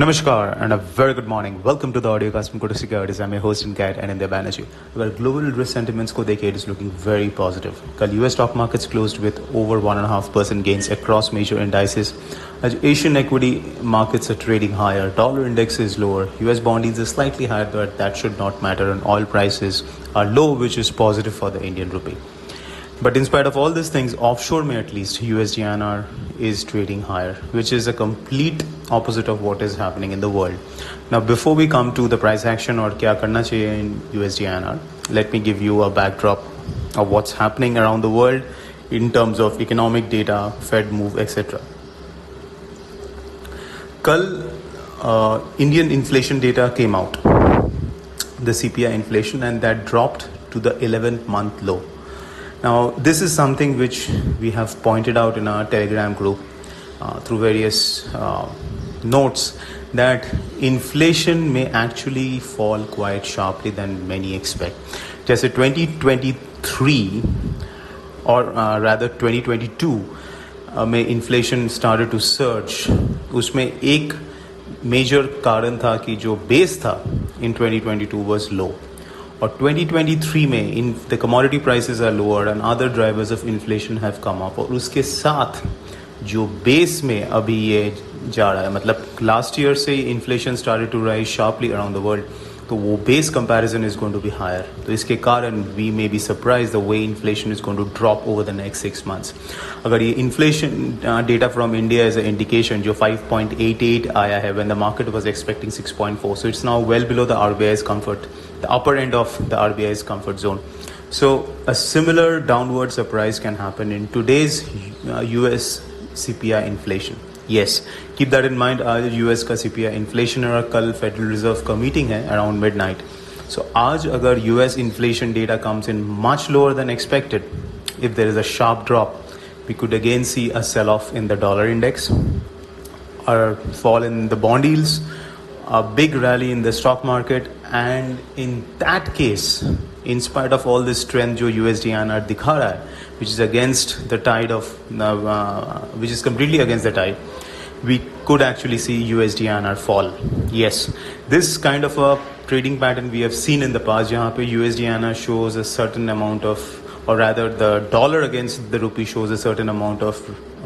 Namaskar and a very good morning. Welcome to the audio cast from Kotak Securities. I'm your host and guide Anindya Banerjee. Well, global risk sentiments को देखे it is looking very positive. कल US stock markets closed with over 1.5% gains across major indices. As Asian equity markets are trading higher, dollar index is lower, US bond yields are slightly higher, but that should not matter, and oil prices are low, which is positive for the Indian rupee. But in spite of all these things, offshore may at least USDINR is trading higher, which is a complete opposite of what is happening in the world. Now, before we come to the price action or kya karna chahiye in USDINR, let me give you a backdrop of what's happening around the world in terms of economic data, Fed move, etc. Kal Indian inflation data came out, the CPI inflation, and that dropped to the 11th month low. Now, this is something which we have pointed out in our Telegram group through various notes, that inflation may actually fall quite sharply than many expect. Just 2023 or rather 2022 में inflation started to surge. उसमें एक major कारण था कि जो base था in 2022 was low. और 2023 में इन the commodity prices are lower and other drivers of inflation have come up, और उसके साथ जो बेस में अभी ये जा रहा है, मतलब लास्ट ईयर से inflation started to rise sharply around the world, तो वो base comparison is going to be higher. तो इसके कारण we may be surprise the way inflation is going to drop over the next 6 months. अगर ये inflation data from India is a indication जो 5.88 आया है when the market was expecting 6.4, so it's now well below the RBI's comfort, the upper end of the RBI's comfort zone. So a similar downward surprise can happen in today's US CPI inflation. Yes, keep that in mind. आज US का CPI inflation और कल Federal Reserve का meeting है around midnight. So आज अगर US inflation data comes in much lower than expected, if there is a sharp drop, we could again see a sell-off in the dollar index, or fall in the bond yields, a big rally in the stock market, and in that case, in spite of all this strength जो USDINR दिखा रहा है, which is against the tide of which is completely against the tide, we could actually see USDINR fall. Yes, this kind of a trading pattern we have seen in the past, जहाँ पे USDINR shows a certain amount of, or rather the dollar against the rupee shows a certain amount of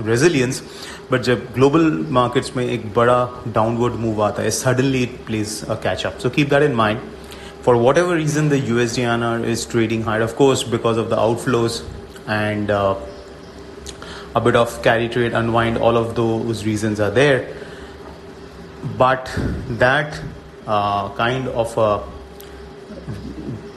resilience, but जब global markets में एक बड़ा downward move आता है, suddenly it plays a catch up. So keep that in mind. For whatever reason, the USDINR is trading higher, of course, because of the outflows and a bit of carry trade unwind. All of those reasons are there, but that kind of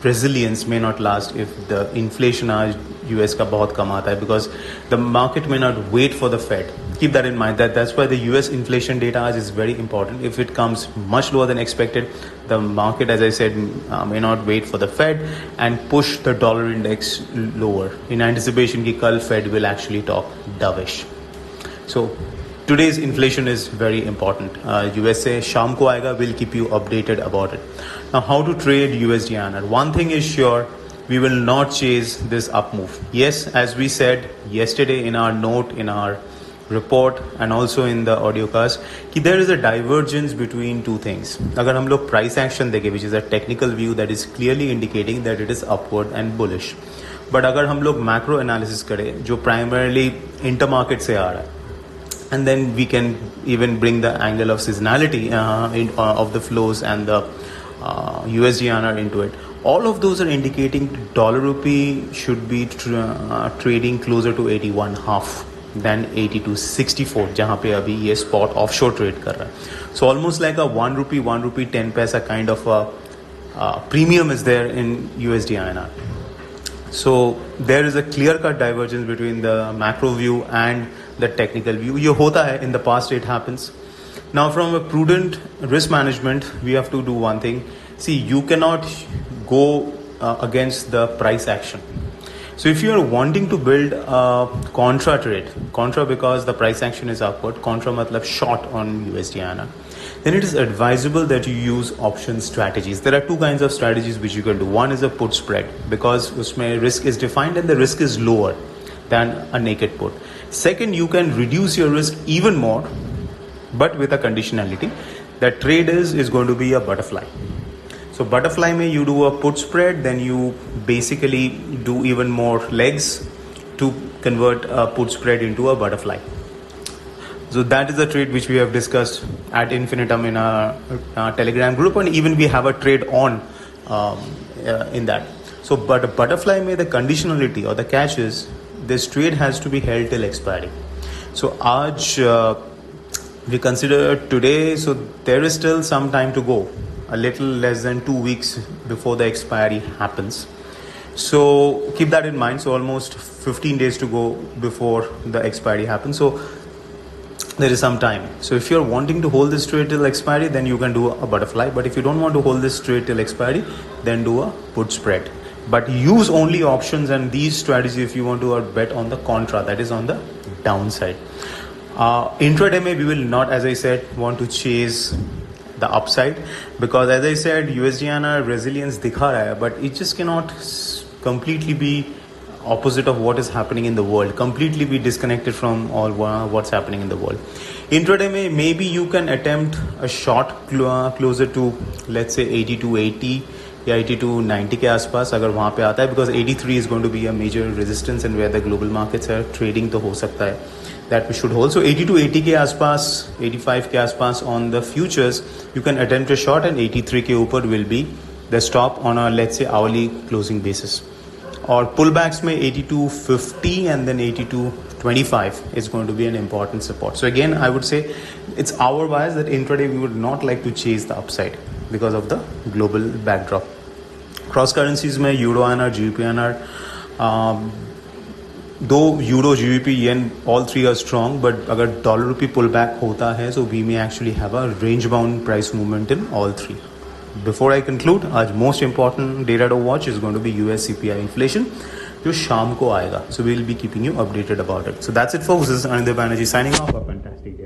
resilience may not last if the inflation आज US का बहुत कम आता है, because the market may not wait for the Fed. Keep that in mind. That's why the US inflation data is very important. If it comes much lower than expected, the market, as I said, may not wait for the Fed and push the dollar index lower in anticipation कि कल Fed will actually talk dovish. So today's inflation is very important. US से शाम को आएगा. We'll keep you updated about it. Now, how to trade USDINR? One thing is sure, we will not chase this up move. Yes, as we said yesterday in our note, in our report, and also in the audio cast, कि there is a divergence between two things. अगर हम लोग price action देखें, which is a technical view that is clearly indicating that it is upward and bullish, but अगर हम लोग macro analysis करें जो primarily intermarket से आ रहा है, and then we can even bring the angle of seasonality of the flows and the USDINR into it. All of those are indicating dollar rupee should be trading closer to 81.5 than 82.64, जहाँ पे अभी ये spot offshore trade कर रहा है. So almost like a 1 rupee 10 paisa kind of a premium is there in USDINR. So there is a clear-cut divergence between the macro view and the technical view. ये होता है, in the past it happens. Now, from a prudent risk management, we have to do one thing. See, you cannot go against the price action. So if you are wanting to build a contra trade, contra because the price action is upward, contra matlab short on USDINR, then it is advisable that you use option strategies. There are two kinds of strategies which you can do. One is a put spread, because usme risk is defined and the risk is lower than a naked put. Second, you can reduce your risk even more, but with a conditionality That trade is going to be a butterfly. So butterfly mein you do a put spread, then you basically do even more legs to convert a put spread into a butterfly. So that is the trade which we have discussed ad infinitum in our Telegram group, and even we have a trade on in that. So but a butterfly mein the conditionality or the catch is this trade has to be held till expiry. So aaj we consider today, so there is still some time to go, a little less than 2 weeks before the expiry happens. So keep that in mind. So almost 15 days to go before the expiry happens. So there is some time. So if you're wanting to hold this trade till expiry, then you can do a butterfly. But if you don't want to hold this trade till expiry, then do a put spread. But use only options and these strategies if you want to bet on the contra, that is on the downside. Intraday we will not, as I said, want to chase the upside, because as I said, USDINR resilience dikha raha hai, but it just cannot completely be opposite of what is happening in the world, completely be disconnected from all what's happening in the world. Intraday maybe you can attempt a short closer to, let's say 82.80 या 82.90 के आसपास अगर वहाँ पे आता है, because 83 is going to be a major resistance and where the global markets are trading, तो हो सकता है that we should hold. So 82.80 के आसपास, 85 के आसपास on the futures you can attempt a short, and 83 के ऊपर will be the stop on a, let's say, hourly closing basis. Or pullbacks में 82.50 and then 82.25 is going to be an important support. So again, I would say it's our bias that intraday we would not like to chase the upside because of the global backdrop. Cross currencies में euro INR, GBP INR, though euro, GBP, yen, all three are strong, but अगर dollar rupee pullback होता है, so we may actually have a range bound price movement in all three. Before I conclude, आज most important data to watch is going to be US CPI inflation, जो शाम को आएगा. So we'll be keeping you updated about it. So that's it, folks. This is Anindya Banerjee signing off. A fantastic